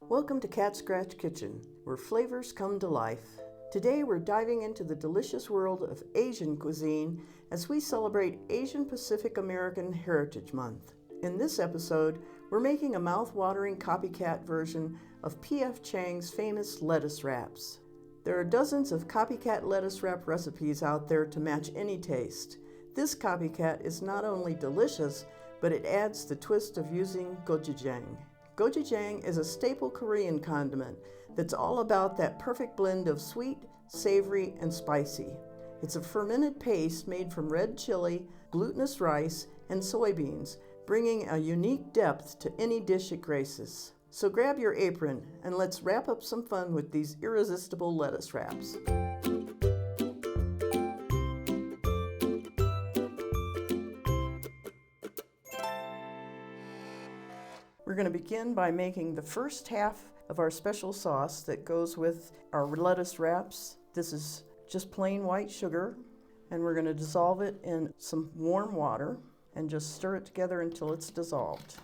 Welcome to Cat Scratch Kitchen, where flavors come to life. Today we're diving into the delicious world of Asian cuisine as we celebrate Asian Pacific American Heritage Month. In this episode, we're making a mouth-watering copycat version of P.F. Chang's famous lettuce wraps. There are dozens of copycat lettuce wrap recipes out there to match any taste. This copycat is not only delicious, but it adds the twist of using gochujang. Gochujang is a staple Korean condiment that's all about that perfect blend of sweet, savory, and spicy. It's a fermented paste made from red chili, glutinous rice, and soybeans, bringing a unique depth to any dish it graces. So grab your apron and let's wrap up some fun with these irresistible lettuce wraps. We're going to begin by making the first half of our special sauce that goes with our lettuce wraps. This is just plain white sugar, and we're going to dissolve it in some warm water and just stir it together until it's dissolved.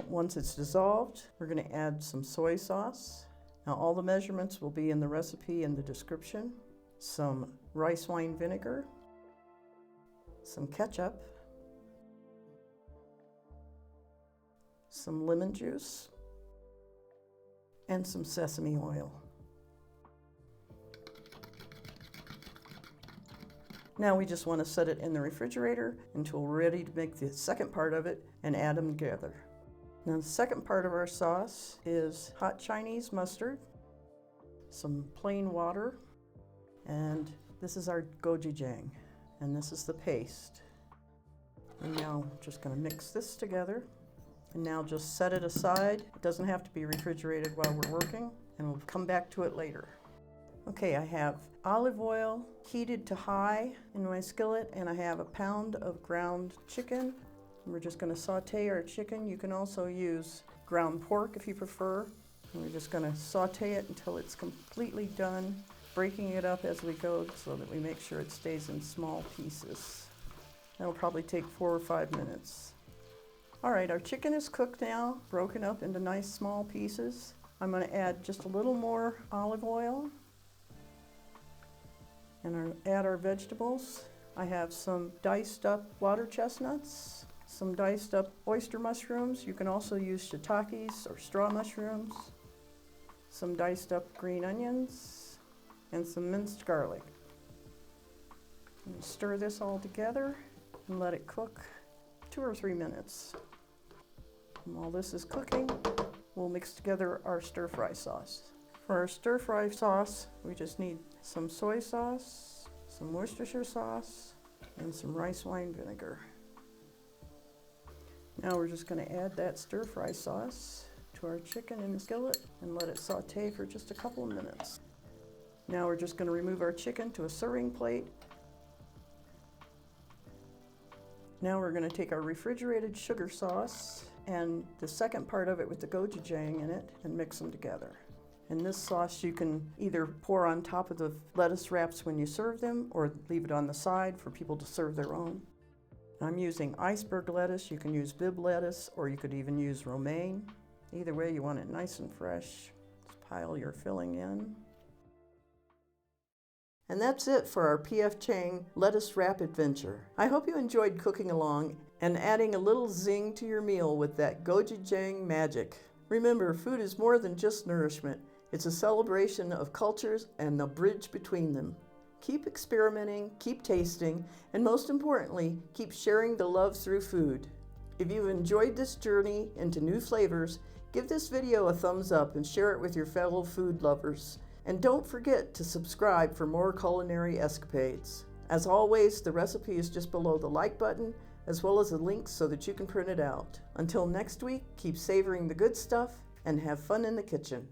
Once it's dissolved, we're going to add some soy sauce. Now all the measurements will be in the recipe in the description. Some rice wine vinegar, some ketchup, some lemon juice, and some sesame oil. Now we just want to set it in the refrigerator until we're ready to make the second part of it and add them together. Now the second part of our sauce is hot Chinese mustard, some plain water, and this is our gochujang, and this is the paste. And now I'm just going to mix this together. And now just set it aside. It doesn't have to be refrigerated while we're working, and we'll come back to it later. Okay, I have olive oil heated to high in my skillet, and I have a pound of ground chicken. And we're just going to saute our chicken. You can also use ground pork if you prefer. And we're just going to saute it until it's completely done, breaking it up as we go so that we make sure it stays in small pieces. That'll probably take 4 or 5 minutes. All right, our chicken is cooked now, broken up into nice small pieces. I'm going to add just a little more olive oil and add our vegetables. I have some diced up water chestnuts, some diced up oyster mushrooms. You can also use shiitakes or straw mushrooms, some diced up green onions, and some minced garlic. And stir this all together and let it cook 2 or 3 minutes. And while this is cooking, we'll mix together our stir-fry sauce. For our stir-fry sauce, we just need some soy sauce, some Worcestershire sauce, and some rice wine vinegar. Now we're just going to add that stir-fry sauce to our chicken in the skillet and let it saute for just a couple of minutes. Now we're just going to remove our chicken to a serving plate. Now we're going to take our refrigerated sugar sauce and the second part of it with the gochujang in it and mix them together. And this sauce you can either pour on top of the lettuce wraps when you serve them or leave it on the side for people to serve their own. I'm using iceberg lettuce. You can use bib lettuce or you could even use romaine. Either way, you want it nice and fresh. Just pile your filling in. And that's it for our P.F. Chang lettuce wrap adventure. I hope you enjoyed cooking along and adding a little zing to your meal with that gochujang magic. Remember, food is more than just nourishment. It's a celebration of cultures and the bridge between them. Keep experimenting, keep tasting, and most importantly, keep sharing the love through food. If you've enjoyed this journey into new flavors, give this video a thumbs up and share it with your fellow food lovers. And don't forget to subscribe for more culinary escapades. As always, the recipe is just below the like button, as well as the link so that you can print it out. Until next week, keep savoring the good stuff and have fun in the kitchen.